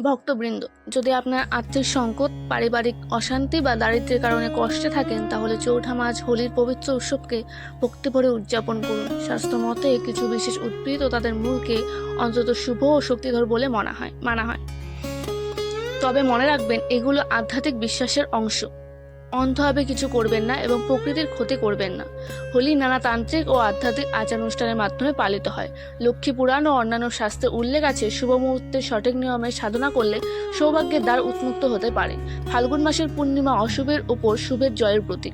ভক্তবৃন্দ, যদি আপনার আর্থিক সংকট, পারিবারিক অশান্তি বা দারিদ্র্যের কারণে কষ্টে থাকেন, তাহলে চৌঠা মাস হোলির পবিত্র উৎসবকে ভক্তিভরে উদযাপন করুন। শাস্ত্র মতে কিছু বিশেষ উদ্ভিদ ও তাদের মূলকে অন্তত শুভ ও শক্তিধর বলে মানা হয়। তবে মনে রাখবেন, এগুলো আধ্যাত্মিক বিশ্বাসের অংশ। অন্ধভাবে কিছু করবেন না এবং প্রকৃতির ক্ষতি করবেন না। হোলি নানা তান্ত্রিক ও আধ্যাত্মিক আচার অনুষ্ঠানের মাধ্যমে পালিত হয়। লক্ষ্মী পুরাণ ও অন্যান্য শাস্ত্রে উল্লেখ আছে, শুভ মুহূর্তে সঠিক নিয়মে সাধনা করলে সৌভাগ্যের দ্বার উন্মুক্ত হতে পারে। ফাল্গুন মাসের পূর্ণিমা অশুভের উপর শুভের জয়ের প্রতীক।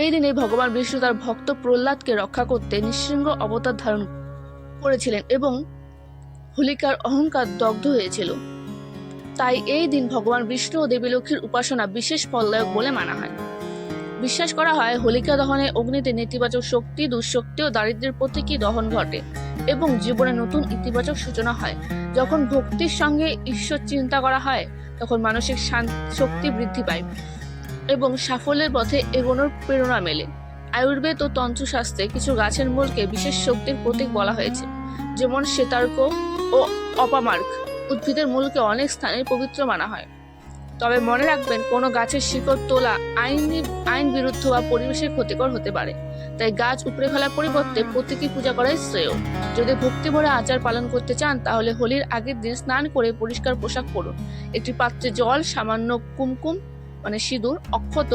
এই দিনে ভগবান বিষ্ণু তার ভক্ত প্রহ্লাদকে রক্ষা করতে নৃসিংহ অবতার ধারণ করেছিলেন এবং হোলিকার অহংকার দগ্ধ হয়েছিল। তাই এই দিন ভগবান বিষ্ণু ও দেবী লক্ষ্মীর উপাসনা বিশেষ ফলদায়ক বলে মানা হয়। বিশ্বাস করা হয়, হোলিকা দহনে অগ্নিতে নেতিবাচক শক্তি, দুঃশক্তি ও দারিদ্র্যের প্রতীকী দহন ঘটে এবং জীবনে নতুন ইতিবাচক সূচনা হয়। যখন ভক্তির সঙ্গে ঈশ্বর চিন্তা করা হয়, তখন মানসিক শক্তি বৃদ্ধি পায় এবং সাফল্যের পথে এগোনোর প্রেরণা মেলে। আয়ুর্বেদ ও তন্ত্রশাস্ত্রে কিছু গাছের মূলকে বিশেষ শক্তির প্রতীক বলা হয়েছে, যেমন শ্বেতার্ক ও অপামার্ক। উদ্ভিদের মূলকে অনেক স্থানে পবিত্র মানা হয়। তবে মনে রাখবেন, কোনো গাছের শিকড় তোলা আইন বিরুদ্ধ বা পরিবেশের ক্ষতিকর হতে পারে। তাই গাছ উপড়ে ফেলার পরিবর্তে প্রতীকী পূজা করাই শ্রেয়। যদি ভক্তি ভরে আচার পালন করতে চান, তাহলে হোলির আগের দিন স্নান করে পরিষ্কার পোশাক পরুন। একটি পাত্রে জল, সামান্য কুমকুম সিঁদুর, অক্ষত,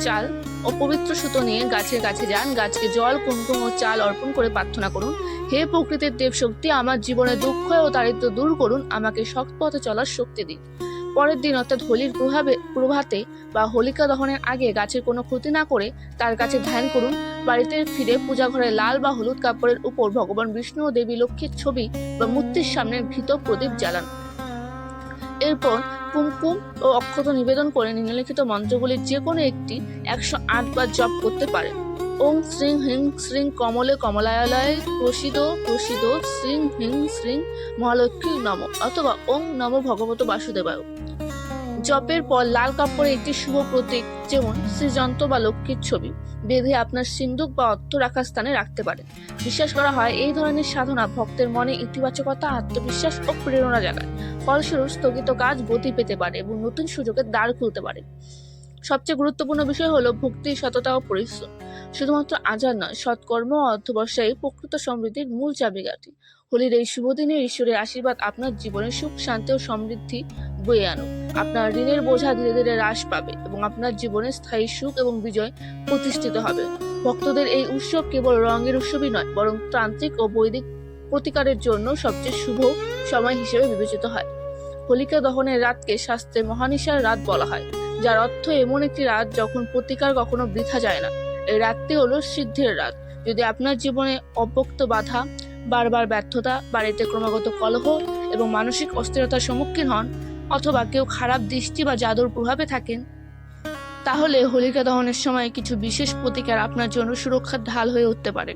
চাল ও পবিত্র সুতো নিয়ে গাছের কাছে যান। গাছকে জল, কুমকুম ও চাল অর্পণ করে প্রার্থনা করুন, হে প্রকৃতির দেব শক্তি, আমার জীবনে দুঃখ ও দারিদ্র্য দূর করুন, আমাকে সৎ পথে চলার শক্তি দিন। পরের দিন অর্থাৎ হোলির প্রভাতে বা হোলিকা দহনের আগে গাছের কোনো ক্ষতি না করে তার কাছে ধ্যান করুন। বাড়িতে ফিরে পূজা ঘরে লাল বা হলুদ কাপড়ের উপর ভগবান বিষ্ণু ও দেবী লক্ষ্মীর ছবি বা মূর্তির সামনে ঘৃত প্রদীপ জ্বালান। এরপর কুমকুম ও অক্ষত নিবেদন করে নিম্নলিখিত মন্ত্রগুলির যে কোনো একটি 108 বার জপ করতে পারেন। ওং শ্রীং হ্রিং শ্রীং কমলে কমলায়ালয় প্রসিদ প্রসিদ শ্রীং হ্রিং শ্রীং মহালক্ষ্মী নম, অথবা ওং নম ভগবত বাসুদেবায়। জপের পর লাল কাপড়ে একটি শুভ প্রতীক, যেমন শ্রীযন্ত্র বা লক্ষ্মীর ছবি, বেঁধে আপনার সিন্দুক বা অর্থ রাখার স্থানে রাখতে পারেন। বিশ্বাস করা হয়, এই ধরনের সাধনা ভক্তের মনে ইতিবাচকতা, আত্মবিশ্বাস ও প্রেরণা জাগায়। ফলস্বরূপ স্থগিত কাজ গতি পেতে পারে এবং নতুন সুযোগের দ্বার খুলতে পারে। সবচেয়ে গুরুত্বপূর্ণ বিষয় হলো ভক্তি, সততা ও পরিশ্রম। শুধুমাত্র আচার নয়, সৎকর্ম ও অধ্যবসায়ই প্রকৃত সমৃদ্ধির মূল চাবিকাঠি। হোলির এই শুভ দিনে ঈশ্বরের আশীর্বাদ আপনার জীবনে সুখ, শান্তি ও সমৃদ্ধি বয়ে আনুক। আপনার ঋণের বোঝা ধীরে ধীরে হ্রাস পাবে এবং আপনার জীবনে স্থায়ী সুখ এবং বিজয় প্রতিষ্ঠিত হবে। ভক্তদের এই উৎসব কেবল রঙের উৎসবই নয়, বরং তান্ত্রিক ও বৈদিক প্রতিকারের জন্য সবচেয়ে শুভ সময় হিসেবে বিবেচিত হয়। হোলিকা দহনের রাতকে শাস্ত্রে মহানিশার রাত বলা হয়, যার অর্থ এমন একটি রাত যখন প্রতিকার কখনো বৃথা যায় না। এই রাতটি হলো সিদ্ধির রাত। যদি আপনার জীবনে অব্যক্ত বাধা, বারবার ব্যর্থতা, বাড়িতে ক্রমাগত কলহ এবং মানসিক অস্থিরতার সম্মুখীন হন, অথবা কেউ খারাপ দৃষ্টি বা জাদুর প্রভাবে থাকেন, তাহলে হোলিকা দহনের সময় কিছু বিশেষ প্রতিকার আপনার জন্য সুরক্ষার ঢাল হয়ে উঠতে পারে।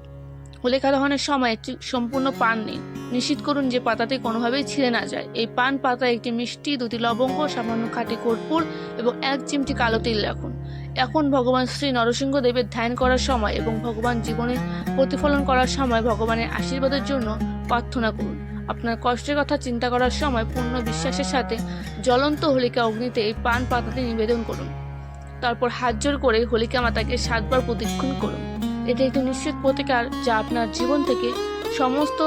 হোলিকা দহনের সময় একটি সম্পূর্ণ পান নিন। নিশ্চিত করুন যে পাতাটি কোনোভাবেই ছিঁড়ে না যায়। এই পান পাতায় একটি মিষ্টি, 2টি লবঙ্গ, সামান্য খাঁটি কর্পূর এবং 1 চিমটি কালো তিল রাখুন। এখন ভগবান শ্রী নরসিংহ দেবের ধ্যান করার সময় এবং ভগবান জীবনে প্রতিফলন করার সময় ভগবানের আশীর্বাদের জন্য প্রার্থনা করুন। আপনার কষ্টের কথা চিন্তা করার সময় পূর্ণ বিশ্বাসের সাথে জ্বলন্ত হোলিকা অগ্নিতে এই পান পাতাটি নিবেদন করুন। তারপর হাত জোড় করে হোলিকা মাতাকে 7 বার প্রদক্ষিণ করুন। এটি একটি নিশ্চিত প্রতিকার যা আপনার জীবন থেকে সমস্ত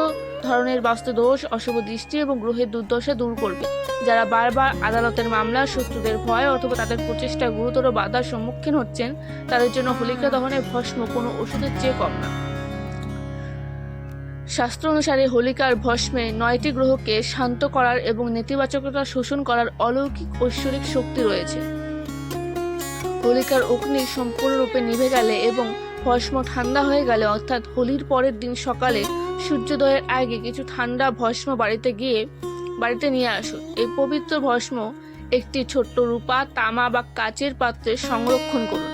ধরনের বাস্তু দোষ, অশুভ দৃষ্টি এবং গ্রহের দুর্দশা দূর করবে। যারা বারবার আদালতের মামলা, শত্রুদের ভয় অথবা তাদের প্রচেষ্টা গুরুতর বাধার সম্মুখীন হচ্ছেন, তাদের জন্য হোলিকা দহনের ভস্ম কোনো ওষুধের চেয়ে কম না। শাস্ত্র অনুসারে হোলিকার ভস্মে 9টি গ্রহকে শান্ত করার এবং নেতিবাচকতা শোষণ করার অলৌকিক ঐশ্বরিক শক্তি রয়েছে। হোলিকার অগ্নি সম্পূর্ণরূপে নিভে গেলে এবং ভস্ম ঠান্ডা হয়ে গেলে, অর্থাৎ হোলির পরের দিন সকালে সূর্যোদয়ের আগে কিছু ঠান্ডা ভস্ম বাড়িতে নিয়ে আসুন। এই পবিত্র ভস্ম একটি ছোট্ট রূপা, তামা বা কাচের পাত্রে সংরক্ষণ করুন।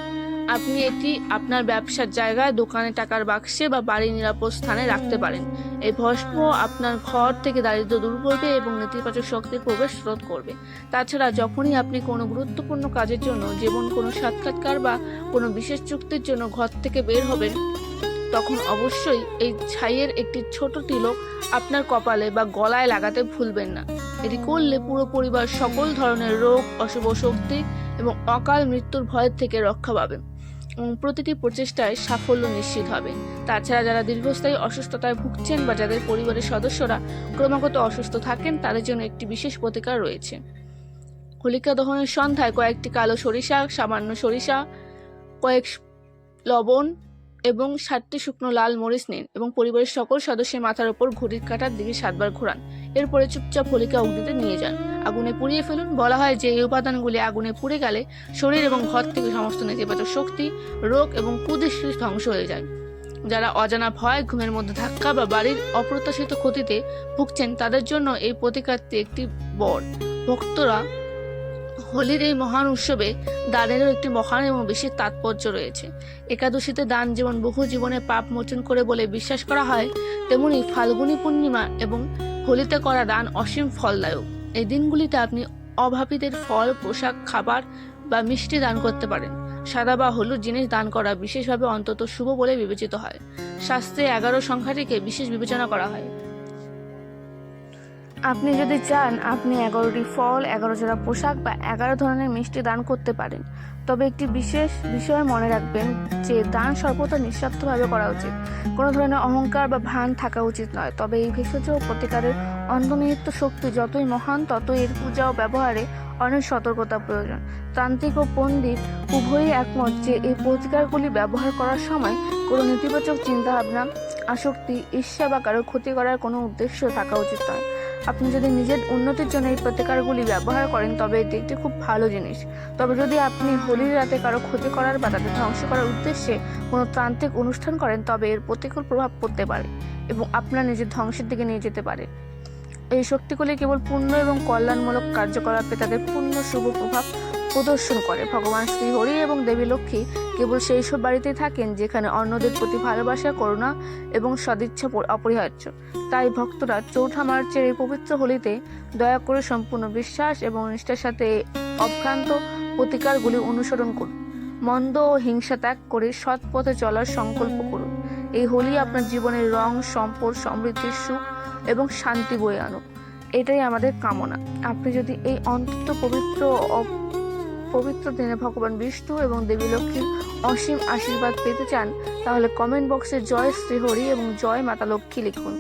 আপনি এটি আপনার ব্যবসার জায়গায়, দোকানে, টাকার বাক্সে বা বাড়ির নিরাপদ স্থানে রাখতে পারেন। এই ভস্ম আপনার ঘর থেকে দারিদ্র্য দূর করবে এবং নেতিবাচক শক্তির প্রবেশ রোধ করবে। তাছাড়া যখনই আপনি কোনো গুরুত্বপূর্ণ কাজের জন্য, যেমন কোনো সাক্ষাৎকার বা কোনো বিশেষ চুক্তির জন্য ঘর থেকে বের হবেন, তখন অবশ্যই এই ছাইয়ের একটি ছোট তিলক আপনার কপালে বা গলায় লাগাতে ভুলবেন না। এটি করলে পুরো পরিবার সকল ধরনের রোগ, অশুভ শক্তি এবং অকাল মৃত্যুর ভয় থেকে রক্ষা পাবে এবং প্রতিটি প্রচেষ্টায় সাফল্য নিশ্চিত হবে। তাছাড়া যারা দীর্ঘস্থায়ী অসুস্থতায় ভুগছেন বা যাদের পরিবারের সদস্যরা ক্রমাগত অসুস্থ থাকেন, তাদের জন্য একটি বিশেষ প্রতিকার রয়েছে। হোলিকা দহনের সন্ধ্যায় কয়েকটি কালো সরিষা, সামান্য সরিষা, কয়েক লবণ এবং 7টি শুকনো লাল মরিচ নিন এবং পরিবারের সকল সদস্যের মাথার উপর ঘড়ির কাঁটার দিকে 7বার ঘোরান। এরপরে চুপচাপ হোলিকা অগ্নিতে নিয়ে যান, আগুনে পুড়িয়ে ফেলুন। বলা হয় যে এই উপাদানগুলি আগুনে পুড়ে গেলে শরীর এবং ঘর থেকে সমস্ত নেতিবাচক শক্তি, রোগ এবং কুদৃষ্টি ধ্বংস হয়ে যায়। যারা অজানা ভয়, ঘুমের মধ্যে ধাক্কা বা বাড়ির অপ্রত্যাশিত ক্ষতিতে ভুগছেন, তাদের জন্য এই প্রতিকারটি একটি বর। ভক্তরা হোলির এই মহান উৎসবে দানেরও একটি মহান এবং বিশেষ তাৎপর্য রয়েছে। একাদশীতে দান যেমন বহু জীবনে পাপ মোচন করে বলে বিশ্বাস করা হয়, তেমনি ফাল্গুনী পূর্ণিমা এবং হোলিতে করা দান অসীম ফলদায়ক। এই দিনগুলিতে আপনি অভাবীদের ফল, পোশাক, খাবার বা মিষ্টি দান করতে পারেন। সাদা বা হলুদ জিনিস দান করা বিশেষভাবে অন্তত শুভ বলে বিবেচিত হয়। শাস্ত্রে 11 সংখ্যাটিকে বিশেষ বিবেচনা করা হয়। আপনি যদি চান, আপনি 11টি ফল, 11 জোড়া পোশাক বা 11 ধরনের মিষ্টি দান করতে পারেন। তবে একটি বিশেষ বিষয় মনে রাখবেন যে দান সর্বদা নিঃস্বার্থভাবে করা উচিত। কোনো ধরনের অহংকার বা ভান থাকা উচিত নয়। তবে এই ভেষজ প্রতিকারের অন্তর্নিহিত শক্তি যতই মহান, ততই এর পূজা ও ব্যবহারে অনেক সতর্কতা প্রয়োজন। তান্ত্রিক ও পণ্ডিত উভয়ই একমত যে এই প্রতিকারগুলি ব্যবহার করার সময় কোনো নেতিবাচক চিন্তাভাবনা, আসক্তি, ঈর্ষা বা কারো ক্ষতি করার কোনো উদ্দেশ্য থাকা উচিত নয়। আপনি যদি নিজের উন্নতির জন্য এই প্রতিকারগুলি ব্যবহার করেন, তবে এটি একটি খুব ভালো জিনিস। তবে যদি আপনি হোলির রাতে কারো ক্ষতি করার বা তাদের ধ্বংস করার উদ্দেশ্যে কোনো তান্ত্রিক অনুষ্ঠান করেন, তবে এর প্রতিকূল প্রভাব পড়তে পারে এবং আপনার নিজের ধ্বংসের দিকে নিয়ে যেতে পারে। এই শক্তিগুলি কেবল পূর্ণ এবং কল্যাণমূলক কার্যকলাপে তাদের পূর্ণ শুভ প্রভাব প্রদর্শন করে। ভগবান শ্রী হরি এবং দেবী লক্ষ্মী কেবল সেই সব বাড়িতেই থাকেন যেখানে অন্যদের প্রতি ভালোবাসা, করুণা এবং সদিচ্ছা অপরিহার্য। তাই ভক্তরা চৌঠা মার্চের এই পবিত্র হোলিতে দয়া করে সম্পূর্ণ বিশ্বাস এবং নিষ্ঠার সাথে অভ্রান্ত প্রতিকারগুলি অনুসরণ করুন। মন্দ ও হিংসা ত্যাগ করে সৎ পথে চলার সংকল্প করুন। এই হোলি আপনার জীবনের রং, সম্পদ, সমৃদ্ধি, সুখ এবং শান্তি বয়ে আনুক, এটাই আমাদের কামনা। আপনি যদি এই অন্তত পবিত্র দিনে ভগবান বিষ্ণু এবং দেবী লক্ষ্মীর অসীম আশীর্বাদ পেতে চান, তাহলে কমেন্ট বক্সে জয় শ্রীহরি এবং জয় মাতা লক্ষ্মী লিখুন।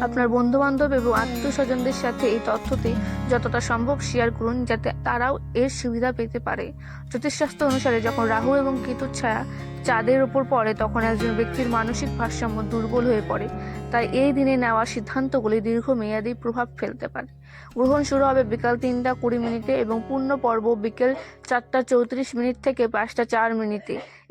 আপনার বন্ধু বান্ধব এবং আত্মীয় স্বজনদের সাথে এই তথ্যটি যতটা সম্ভব শেয়ার করুন, যাতে তারাও এর সুবিধা পেতে পারে। জ্যোতিষশাস্ত্র অনুসারে যখন রাহু এবং কেতুর ছায়া চাঁদের উপর পড়ে, তখন একজন ব্যক্তির মানসিক ভারসাম্য দুর্বল হয়ে পড়ে। তাই এই দিনে নেওয়া সিদ্ধান্তগুলি দীর্ঘমেয়াদী প্রভাব ফেলতে পারে। গ্রহণ শুরু হবে বিকাল 3টা20 এবং পূর্ণ পর্ব বিকেল 4টা34 থেকে 5টা4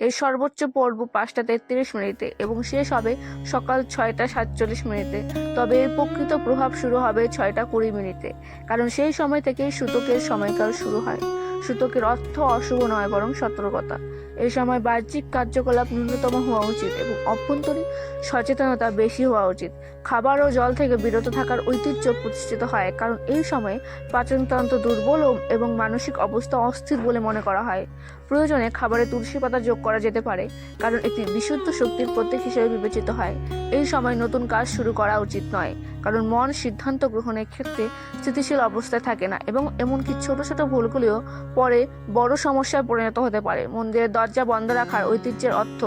এর সর্বোচ্চ পর্ব 5টা33 এবং শেষ হবে সকাল 6টা47 তবে এর প্রকৃত প্রভাব শুরু হবে 6টা20 কারণ সেই সময় থেকেই সূতকের সময়কাল শুরু হয়। সূতকের অর্থ অশুভ নয়, বরং সতর্কতা। এই সময় বাহ্যিক কার্যকলাপ ন্যূনতম হওয়া উচিত এবং অভ্যন্তরীণ সচেতনতা বেশি হওয়া উচিত। খাবার ও জল থেকে বিরত থাকার ঐতিহ্য প্রতিষ্ঠিত হয়, কারণ এই সময়ে পাচনতন্ত্র দুর্বল এবং মানসিক অবস্থা অস্থির বলে মনে করা হয়। প্রয়োজনে খাবারে তুলসী পাতা যোগ করা যেতে পারে, কারণ এটি বিশুদ্ধ শক্তির প্রতীক হিসেবে বিবেচিত হয়। এই সময় নতুন কাজ শুরু করা উচিত নয়, কারণ মন সিদ্ধান্ত গ্রহণের ক্ষেত্রে স্থিতিশীল অবস্থায় থাকে না এবং এমনকি ছোট ছোট ভুলগুলিও পরে বড় সমস্যায় পরিণত হতে পারে। মন্দিরের দরজা বন্ধ রাখার ঐতিহ্যের অর্থ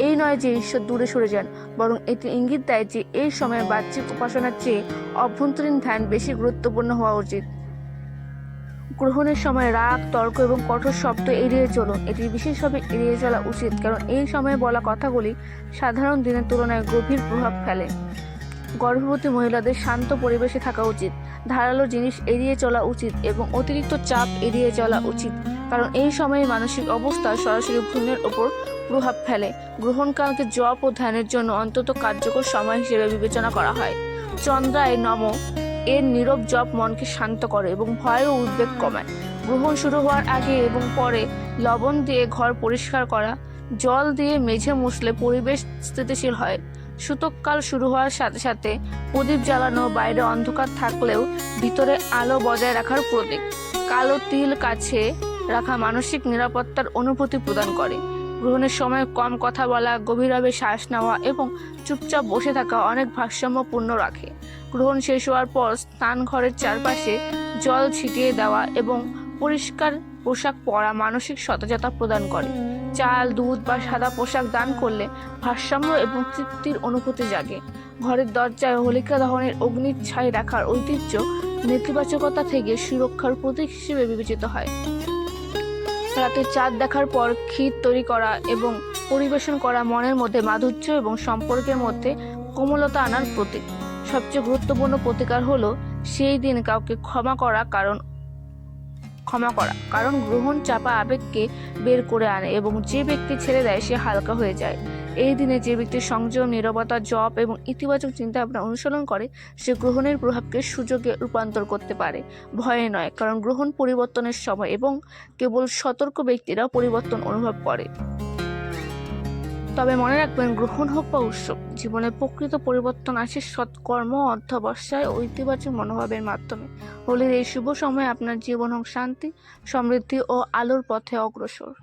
এই নয় যে ঈশ্বর দূরে সরে যান, বরং এটি ইঙ্গিত দেয় যে এই সময়ে বাহ্যিক উপাসনার চেয়ে অভ্যন্তরীণ ধ্যান বেশি গুরুত্বপূর্ণ হওয়া উচিত। গ্রহণের সময় রাগ, তর্ক এবং কঠোর শব্দ এড়িয়ে চলুন। এটি বিশেষভাবে এড়িয়ে চলা উচিত, কারণ এই সময়ে বলা কথাগুলি সাধারণ দিনের তুলনায় গভীর প্রভাব ফেলে। গর্ভবতী মহিলাদের শান্ত পরিবেশে থাকা উচিত, ধারালো জিনিস এড়িয়ে চলা উচিত এবং অতিরিক্ত চাপ এড়িয়ে চলা উচিত, কারণ এই সময়ে মানসিক অবস্থা সরাসরি ভ্রূণের ওপর প্রভাব ফেলে। গ্রহণকালকে জপ ও ধ্যানের জন্য অন্তত কার্যকর সময় হিসেবে বিবেচনা করা হয়। চন্দ্রায় নম এর নীরব জপ মনকে শান্ত করে এবং ভয় ও উদ্বেগ কমায়। গ্রহণ শুরু হওয়ার আগে এবং পরে লবণ দিয়ে ঘর পরিষ্কার করা, জল দিয়ে মেঝে মুছলে পরিবেশ স্থিতিশীল হয়। সূতককাল শুরু হওয়ার সাথে সাথে প্রদীপ জ্বালানো, বাইরে অন্ধকার থাকলেও ভিতরে আলো বজায় রাখার প্রতীক। কালো তিল কাছে রাখা মানসিক নিরাপত্তার অনুভূতি প্রদান করে। গ্রহণের সময় কম কথা বলা, গভীরভাবে শ্বাস নেওয়া এবং চুপচাপ বসে থাকা অনেক ভারসাম্যপূর্ণ রাখে। গ্রহণ শেষ হওয়ার পর স্নান ঘরের চারপাশে জল ছিটিয়ে দেওয়া এবং পরিষ্কার পোশাক পরা মানসিক সতেজতা প্রদান করে। চাল, দুধ বা সাদা পোশাক দান করলে ভারসাম্য এবং তৃপ্তির অনুভূতি জাগে। ঘরের দরজায় হোলিকা দহনের অগ্নির ছাই রাখার ঐতিহ্য নেতিবাচকতা থেকে সুরক্ষার প্রতীক হিসেবে বিবেচিত হয়। রাতে চাঁদ দেখার পর ক্ষীর তৈরি করা এবং পরিবেশন করা মনের মধ্যে মাধুর্য এবং সম্পর্কের মধ্যে কোমলতা আনার প্রতীক। সবচেয়ে গুরুত্বপূর্ণ প্রতিকার হলো সেই দিন কাউকে ক্ষমা করা, কারণ গ্রহণ চাপা আবেগকে বের করে আনে এবং যে ব্যক্তি ছেড়ে দেয় সে হালকা হয়ে যায়। এই দিনে যে ব্যক্তি সংযম, নীরবতা, জপ এবং ইতিবাচক চিন্তা ভাবনা অনুসরণ করে সে গ্রহণের প্রভাবকে সুযোগে রূপান্তর করতে পারে, ভয়ে নয়। কারণ গ্রহণ পরিবর্তনের সময় এবং কেবল সতর্ক ব্যক্তিরা পরিবর্তন অনুভব করে। তবে মনে রাখবেন, গ্রহণ হোক বা উৎসব, জীবনে প্রকৃত পরিবর্তন আসে সৎকর্ম, অধ্যবসায় ও ইতিবাচক মনোভাবের মাধ্যমে। হোলির এই শুভ সময়ে আপনার জীবন হোক শান্তি, সমৃদ্ধি ও আলোর পথে অগ্রসর।